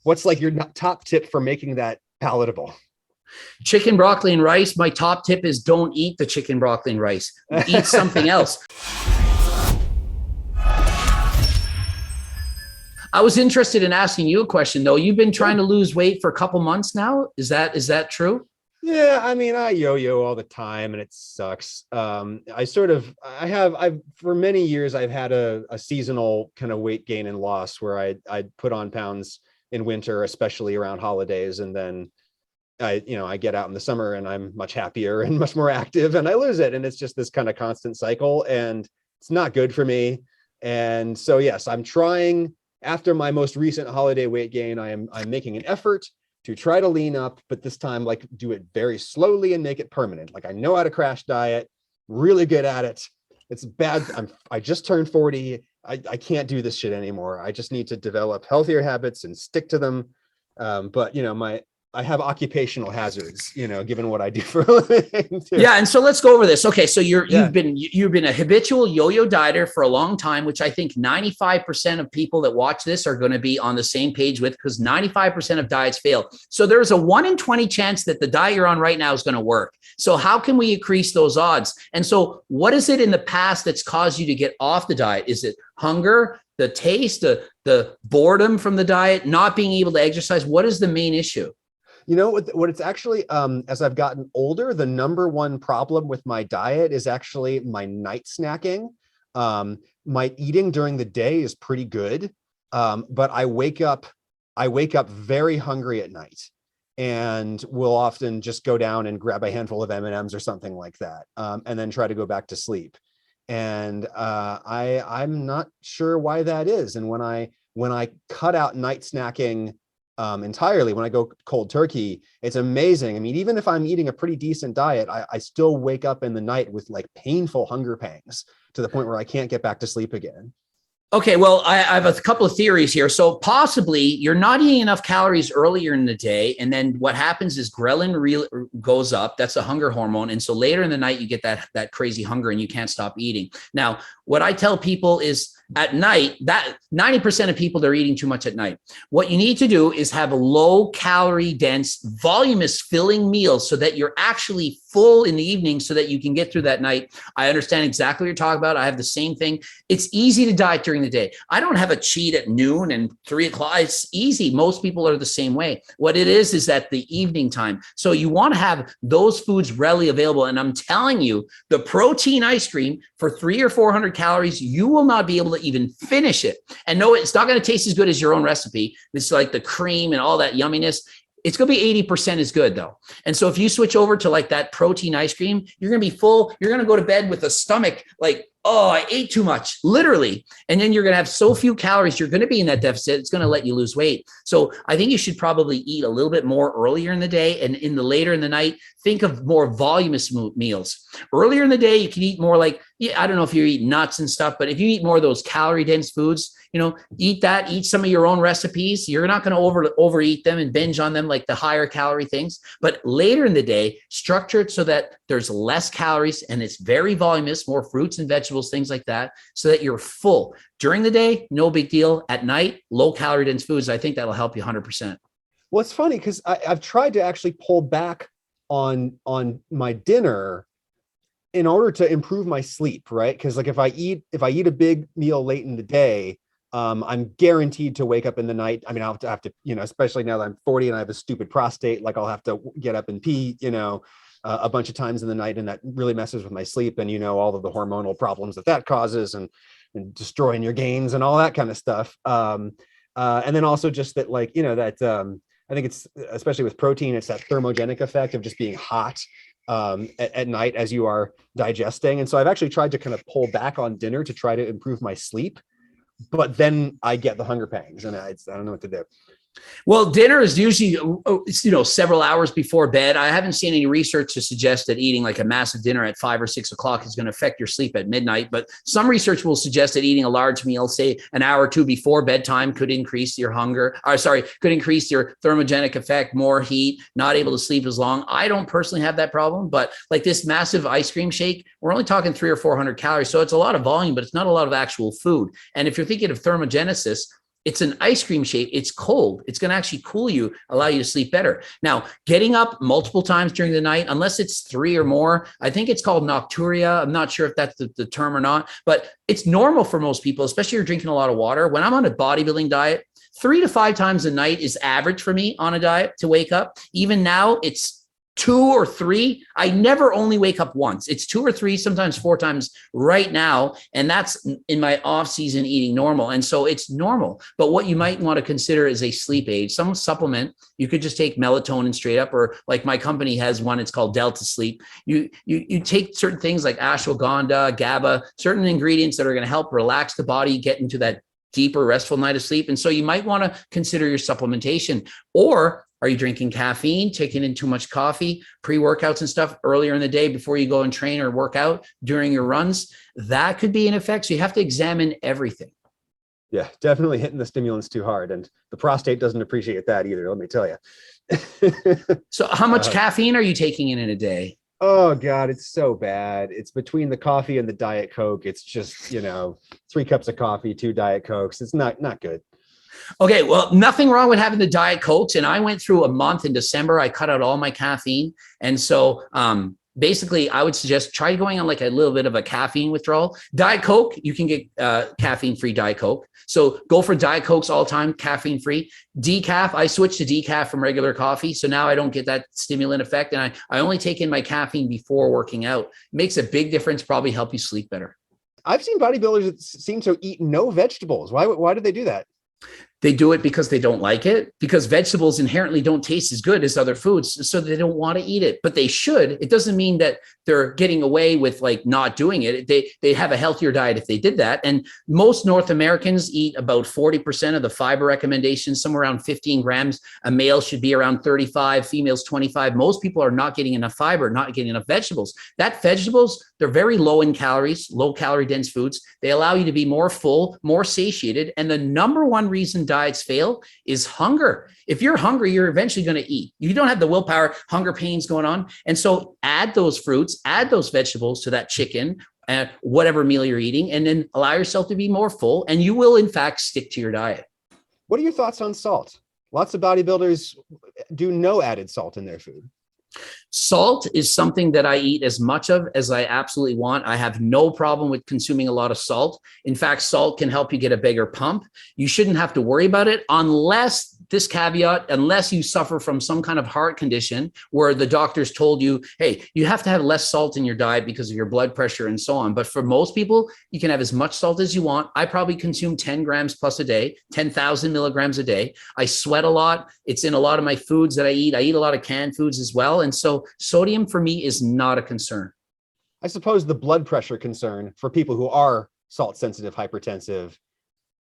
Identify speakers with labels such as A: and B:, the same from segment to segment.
A: what's like your top tip for making that palatable?
B: Chicken, broccoli, and rice. My top tip is don't eat the chicken, broccoli, and rice. Eat something else. I was interested in asking you a question, though. You've been trying to lose weight for a couple months now. Is that true?
A: Yeah, I mean, I yo-yo all the time and it sucks. I've for many years, I've had a seasonal kind of weight gain and loss where I put on pounds in winter, especially around holidays. And then I get out in the summer and I'm much happier and much more active and I lose it. And it's just this kind of constant cycle and it's not good for me. And so, yes, I'm trying. After my most recent holiday weight gain, I'm making an effort to try to lean up, but this time like do it very slowly and make it permanent. Like I know how to crash diet, really good at it. It's bad. I just turned 40. I can't do this shit anymore. I just need to develop healthier habits and stick to them. But I have occupational hazards, given what I do for a living too.
B: Yeah. And so let's go over this. Okay. So you've been a habitual yo-yo dieter for a long time, which I think 95% of people that watch this are going to be on the same page with, because 95% of diets fail. So there's a 1 in 20 chance that the diet you're on right now is going to work. So how can we increase those odds? And so what is it in the past that's caused you to get off the diet? Is it hunger, the taste, the boredom from the diet, not being able to exercise? What is the main issue?
A: You know what it's actually, as I've gotten older, the number one problem with my diet is actually my night snacking. My eating during the day is pretty good, but I wake up very hungry at night and will often just go down and grab a handful of M&Ms or something like that, and then try to go back to sleep. And I'm not sure why that is. And when I cut out night snacking entirely, when I go cold turkey, it's amazing. I mean, even if I'm eating a pretty decent diet, I still wake up in the night with like painful hunger pangs to the point where I can't get back to sleep again.
B: Okay, well, I have a couple of theories here. So possibly you're not eating enough calories earlier in the day. And then what happens is ghrelin goes up. That's a hunger hormone. And so later in the night, you get that crazy hunger and you can't stop eating. Now, what I tell people is at night, that 90% of people, they're eating too much at night. What you need to do is have a low calorie dense, voluminous filling meal so that you're actually full in the evening so that you can get through that night. I understand exactly what you're talking about. I have the same thing. It's easy to diet during the day. I don't have a cheat at noon and 3 o'clock. It's easy. Most people are the same way. What it is at the evening time. So you want to have those foods readily available. And I'm telling you, the protein ice cream for 300 or 400 calories, you will not be able to even finish it. And no, it's not going to taste as good as your own recipe. It's like the cream and all that yumminess. It's going to be 80% as good though. And so if you switch over to like that protein ice cream, you're going to be full. You're going to go to bed with a stomach like, oh, I ate too much, literally. And then you're going to have so few calories. You're going to be in that deficit. It's going to let you lose weight. So I think you should probably eat a little bit more earlier in the day, and in the later in the night, think of more voluminous meals. Earlier in the day, you can eat more like, I don't know if you eat nuts and stuff, but if you eat more of those calorie dense foods, eat that, eat some of your own recipes. You're not going to overeat them and binge on them like the higher calorie things. But later in the day, structure it so that there's less calories and it's very voluminous, more fruits and vegetables, things like that, so that you're full. During the day, no big deal. At night, low calorie dense foods. I think that'll help you 100%.
A: Well, it's funny because I've tried to actually pull back on my dinner in order to improve my sleep, right? Because like if I eat a big meal late in the day, I'm guaranteed to wake up in the night. I mean, I'll have to, especially now that I'm 40 and I have a stupid prostate, like I'll have to get up and pee, a bunch of times in the night, and that really messes with my sleep. And all of the hormonal problems that causes, and destroying your gains and all that kind of stuff. And then also just that, like, I think it's, especially with protein, it's that thermogenic effect of just being hot at night as you are digesting. And so I've actually tried to kind of pull back on dinner to try to improve my sleep, but then I get the hunger pangs and I don't know what to do.
B: Well, dinner is usually, several hours before bed. I haven't seen any research to suggest that eating like a massive dinner at 5 or 6 o'clock is going to affect your sleep at midnight. But some research will suggest that eating a large meal, say an hour or two before bedtime, could increase your could increase your thermogenic effect, more heat, not able to sleep as long. I don't personally have that problem, but like this massive ice cream shake, we're only talking 300 or 400 calories. So it's a lot of volume, but it's not a lot of actual food. And if you're thinking of thermogenesis, It's an ice cream shape. It's cold. It's going to actually cool you, allow you to sleep better. Now, getting up multiple times during the night, unless it's 3 or more, I think it's called nocturia. I'm not sure if that's the term or not, but it's normal for most people, especially if you're drinking a lot of water. When I'm on a bodybuilding diet, 3 to 5 times a night is average for me on a diet to wake up. Even now, it's 2 or 3. I never only wake up once. It's 2 or 3, sometimes 4 times right now. And that's in my off season eating normal. And so it's normal. But what you might want to consider is a sleep aid, some supplement. You could just take melatonin straight up, or like my company has one, it's called Delta Sleep. You take certain things like ashwagandha, GABA, certain ingredients that are going to help relax the body, get into that deeper restful night of sleep. And so you might want to consider your supplementation. Or are you drinking caffeine, taking in too much coffee, pre-workouts and stuff earlier in the day before you go and train or work out during your runs? That could be an effect. So you have to examine everything.
A: Yeah, definitely hitting the stimulants too hard. And the prostate doesn't appreciate that either, let me tell you.
B: So how much caffeine are you taking in a day?
A: Oh God, it's so bad. It's between the coffee and the Diet Coke. It's just, 3 cups of coffee, 2 Diet Cokes. It's not good.
B: Okay, well, nothing wrong with having the Diet Cokes. And I went through a month in December. I cut out all my caffeine. And so basically, I would suggest try going on like a little bit of a caffeine withdrawal. Diet Coke, you can get caffeine-free Diet Coke. So go for Diet Cokes all the time, caffeine-free. Decaf, I switched to decaf from regular coffee. So now I don't get that stimulant effect. And I only take in my caffeine before working out. It makes a big difference, probably help you sleep better.
A: I've seen bodybuilders that seem to eat no vegetables. Why do they do that?
B: They do it because they don't like it, because vegetables inherently don't taste as good as other foods. So they don't want to eat it, but they should. It doesn't mean that they're getting away with like not doing it. They have a healthier diet if they did that. And most North Americans eat about 40% of the fiber recommendations, somewhere around 15 grams. A male should be around 35, females 25. Most people are not getting enough fiber, not getting enough vegetables. That vegetables, they're very low in calories, low calorie dense foods. They allow you to be more full, more satiated. And the number one reason diets fail is hunger. If you're hungry, you're eventually going to eat. You don't have the willpower, hunger pains going on. And so add those fruits, add those vegetables to that chicken, whatever meal you're eating, and then allow yourself to be more full. And you will, in fact, stick to your diet.
A: What are your thoughts on salt? Lots of bodybuilders do no added salt in their food.
B: Salt is something that I eat as much of as I absolutely want. I have no problem with consuming a lot of salt. In fact, salt can help you get a bigger pump. You shouldn't have to worry about it unless this caveat, unless you suffer from some kind of heart condition where the doctors told you, hey, you have to have less salt in your diet because of your blood pressure and so on. But for most people, you can have as much salt as you want. I probably consume 10 grams plus a day, 10,000 milligrams a day. I sweat a lot. It's in a lot of my foods that I eat. I eat a lot of canned foods as well. And so sodium for me is not a concern.
A: I suppose the blood pressure concern for people who are salt sensitive, hypertensive,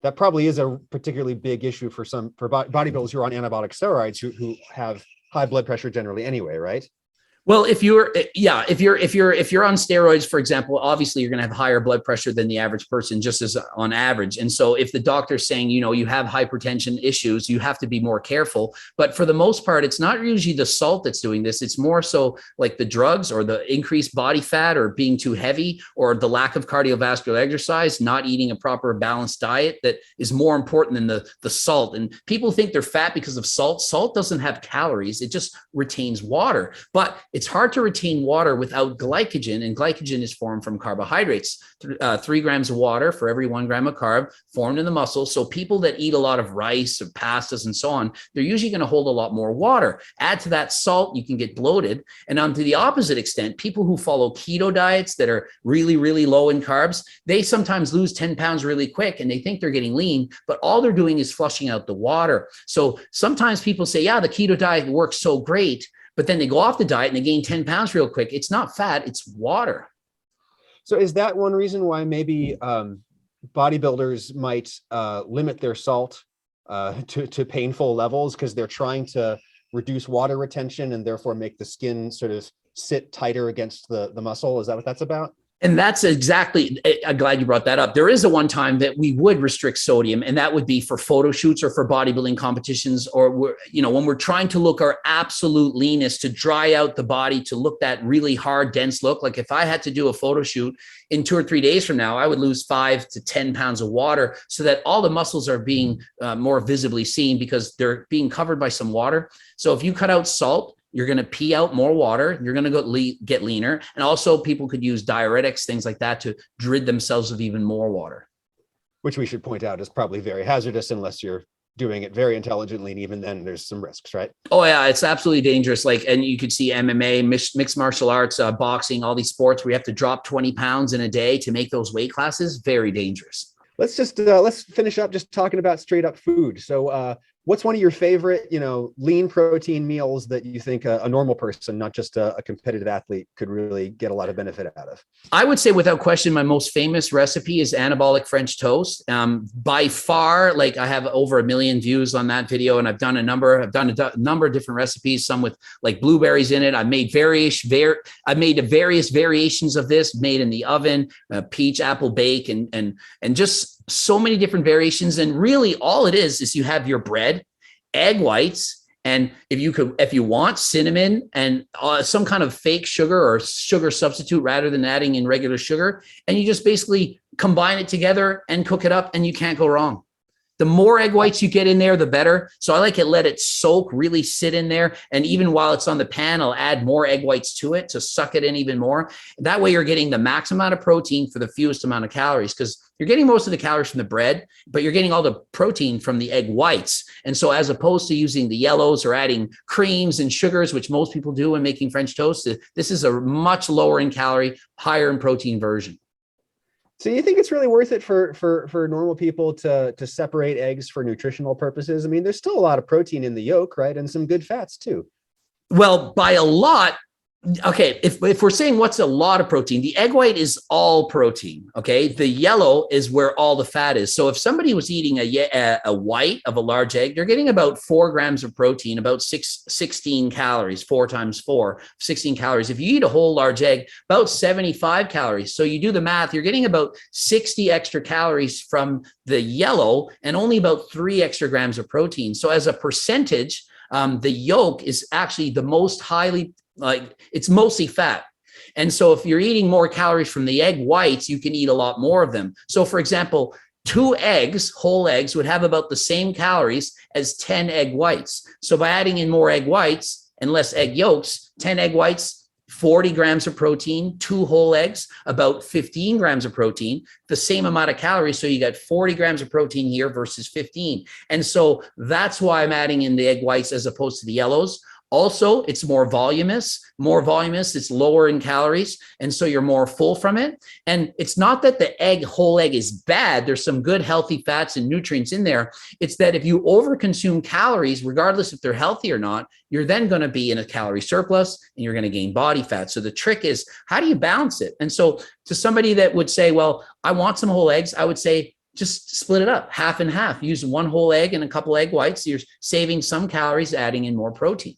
A: that probably is a particularly big issue for bodybuilders who are on anabolic steroids who have high blood pressure generally anyway, right?
B: Well, if you're on steroids, for example, obviously you're going to have higher blood pressure than the average person, just as on average. And so if the doctor's saying, you have hypertension issues, you have to be more careful. But for the most part, it's not usually the salt that's doing this. It's more so like the drugs or the increased body fat or being too heavy or the lack of cardiovascular exercise, not eating a proper balanced diet that is more important than the salt. And people think they're fat because of salt. Salt doesn't have calories. It just retains water. But it's hard to retain water without glycogen, and glycogen is formed from carbohydrates. 3 grams of water for every 1 gram of carb formed in the muscle. So people that eat a lot of rice or pastas and so on, they're usually going to hold a lot more water. Add to that salt, you can get bloated. And on to the opposite extent, people who follow keto diets that are really, really low in carbs, they sometimes lose 10 pounds really quick and they think they're getting lean, but all they're doing is flushing out the water. So sometimes people say, yeah, the keto diet works so great. But then they go off the diet and they gain 10 pounds real quick. It's not fat, it's water.
A: So is that one reason why maybe bodybuilders might limit their salt to painful levels because they're trying to reduce water retention and therefore make the skin sort of sit tighter against the muscle? Is that what that's about?
B: And that's exactly, I'm glad you brought that up. There is a one time that we would restrict sodium, and that would be for photo shoots or for bodybuilding competitions, or when we're trying to look our absolute leanest, to dry out the body, to look that really hard, dense look. Like if I had to do a photo shoot in 2 or 3 days from now, I would lose 5 to 10 pounds of water so that all the muscles are being more visibly seen because they're being covered by some water. So if you cut out salt, you're going to pee out more water. You're going to get leaner. And also people could use diuretics, things like that, to rid themselves of even more water.
A: Which we should point out is probably very hazardous unless you're doing it very intelligently. And even then there's some risks, right?
B: Oh yeah, it's absolutely dangerous. And you could see MMA, mixed martial arts, boxing, all these sports where you have to drop 20 pounds in a day to make those weight classes. Very dangerous.
A: Let's just let's finish up just talking about straight up food. So what's one of your favorite, lean protein meals that you think a normal person, not just a competitive athlete, could really get a lot of benefit out of?
B: I would say without question, my most famous recipe is anabolic French toast. By far, like I have over 1 million views on that video, and I've done a number of different recipes, some with like blueberries in it. I've made various variations of this, made in the oven, peach, apple bake, and just so many different variations. And really all it is you have your bread, egg whites, and if you want, cinnamon and some kind of fake sugar or sugar substitute rather than adding in regular sugar. And you just basically combine it together and cook it up, and you can't go wrong. The more egg whites you get in there, the better. So I like it, let it soak, really sit in there. And even while it's on the pan, I'll add more egg whites to it to suck it in even more. That way you're getting the max amount of protein for the fewest amount of calories, because you're getting most of the calories from the bread, but you're getting all the protein from the egg whites. And so as opposed to using the yellows or adding creams and sugars, which most people do when making French toast, this is a much lower in calorie, higher in protein version.
A: So you think it's really worth it for normal people to separate eggs for nutritional purposes? I mean, there's still a lot of protein in the yolk, right? And some good fats too.
B: Well, by a lot. Okay, if we're saying what's a lot of protein, the egg white is all protein. Okay, the yellow is where all the fat is. So if somebody was eating a white of a large egg, they're getting about 4 grams of protein, about 16 calories, 4 times 4, 16 calories. If you eat a whole large egg, about 75 calories. So you do the math, you're getting about 60 extra calories from the yellow and only about 3 extra grams of protein. So as a percentage, the yolk is actually the most highly, it's mostly fat. And so if you're eating more calories from the egg whites, you can eat a lot more of them. So for example, 2 eggs, whole eggs, would have about the same calories as 10 egg whites. So by adding in more egg whites and less egg yolks, 10 egg whites, 40 grams of protein, 2 whole eggs, about 15 grams of protein, the same amount of calories. So you got 40 grams of protein here versus 15. And so that's why I'm adding in the egg whites as opposed to the yellows. Also, it's more voluminous, it's lower in calories. And so you're more full from it. And it's not that the whole egg is bad. There's some good healthy fats and nutrients in there. It's that if you overconsume calories, regardless if they're healthy or not, you're then going to be in a calorie surplus and you're going to gain body fat. So the trick is, how do you balance it? And so to somebody that would say, well, I want some whole eggs, I would say, just split it up, half and half. Use 1 whole egg and a couple egg whites. You're saving some calories, adding in more protein.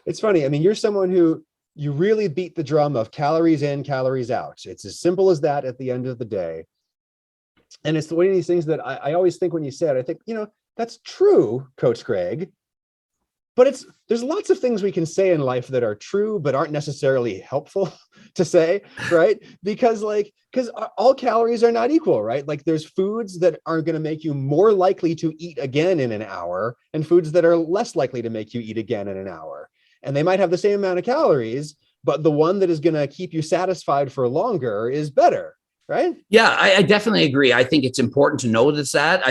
A: It's funny. I mean, you're someone who you really beat the drum of calories in, calories out. It's as simple as that at the end of the day. And it's one of these things that I always think when you say it, I think, that's true, Coach Greg. But there's lots of things we can say in life that are true, but aren't necessarily helpful to say, right? Because all calories are not equal, right? Like there's foods that are going to make you more likely to eat again in an hour and foods that are less likely to make you eat again in an hour. And they might have the same amount of calories, but the one that is going to keep you satisfied for longer is better, right?
B: Yeah, I definitely agree. I think it's important to notice that.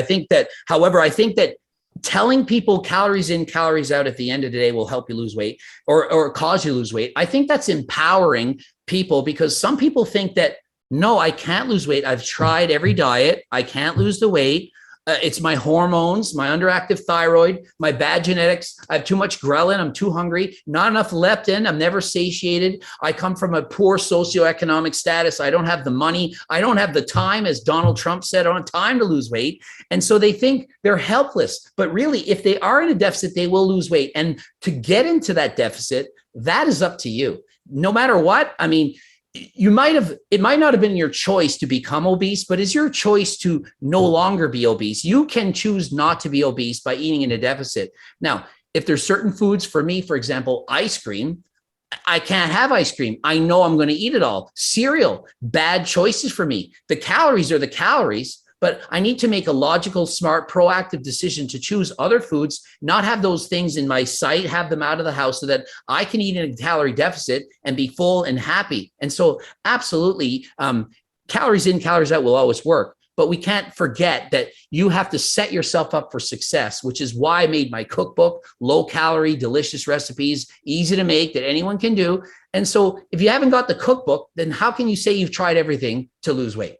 B: However, I think that telling people calories in, calories out at the end of the day will help you lose weight or cause you to lose weight. I think that's empowering people, because some people think that, no, I can't lose weight. I've tried every diet. I can't lose the weight. It's my hormones, my underactive thyroid, my bad genetics. I have too much ghrelin. I'm too hungry, not enough leptin. I'm never satiated. I come from a poor socioeconomic status. I don't have the money. I don't have the time, as Donald Trump said, I don't have time to lose weight. And so they think they're helpless. But really, if they are in a deficit, they will lose weight. And to get into that deficit, that is up to you. No matter what, I mean, it might not have been your choice to become obese, but it's your choice to no longer be obese. You can choose not to be obese by eating in a deficit. Now, if there's certain foods, for me, for example, ice cream, I can't have ice cream. I know I'm going to eat it all. Cereal, bad choices for me. The calories are the calories, but I need to make a logical, smart, proactive decision to choose other foods, not have those things in my sight, have them out of the house so that I can eat in a calorie deficit and be full and happy. And so absolutely, calories in, calories out will always work. But we can't forget that you have to set yourself up for success, which is why I made my cookbook, low calorie, delicious recipes, easy to make that anyone can do. And so if you haven't got the cookbook, then how can you say you've tried everything to lose weight?